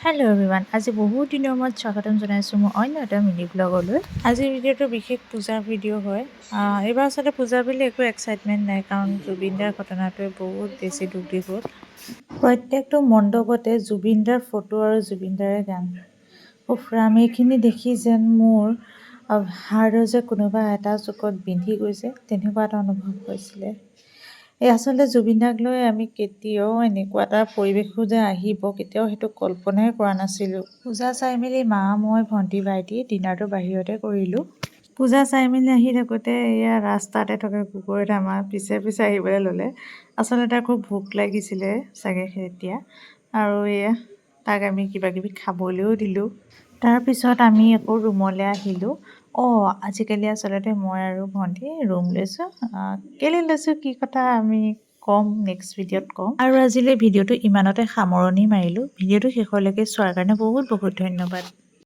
Hello' everyone, আজি বহুত দিনৰ মূৰত স্বাগতম জনাইছোঁ মোৰ অন্য এটা মিনি ব্লগলৈ। আজিৰ ভিডিঅ'টো বিশেষ পূজাৰ ভিডিঅ' হয়। এইবাৰ আচলতে পূজা বুলি একো এক্সাইটমেণ্ট নাই, কাৰণ জুবিন দাৰ ঘটনাটোৱে বহুত বেছি দুখ দি গ'ল। প্ৰত্যেকটো মণ্ডপতে জুবিন দাৰ ফটো আৰু জুবিন দাৰে গান। উফৰাম, এইখিনি দেখি যেন মোৰ হাড়ৰ যে কোনোবা এটা চুকত বিন্ধি গৈছে তেনেকুৱা এটা অনুভৱ হৈছিলে। আচলতে জুবিন দাক লৈ আমি কেতিয়াও এনেকুৱা এটা পৰিৱেশো যে আহিব কেতিয়াও সেইটো কল্পনাই কৰা নাছিলোঁ। পূজা চাই মেলি মা, মই, ভণ্টি, ভাইটি ডিনাৰটো বাহিৰতে কৰিলোঁ। পূজা চাই মেলি আহি থাকোঁতে এয়া ৰাস্তাতে থকা কুকুৰ এটা আমাৰ পিছে পিছে আহিবলৈ ল'লে। আচলতে তাৰ খুব ভোক লাগিছিলে চাগে তেতিয়া, আৰু এয়া তাক আমি কিবাকিবি খাবলৈও দিলোঁ। তাৰপিছত আমি আকৌ ৰুমলৈ আহিলোঁ। আজিকালি আচলতে মই আৰু ভণ্টি ৰুম লৈছোঁ। কেলৈ লৈছোঁ কি কথা আমি ক'ম, নেক্সট ভিডিঅ'ত ক'ম। আৰু আজিলৈ ভিডিঅ'টো ইমানতে সামৰণি মাৰিলোঁ। ভিডিঅ'টো শেষলৈকে চোৱাৰ কাৰণে বহুত বহুত ধন্যবাদ।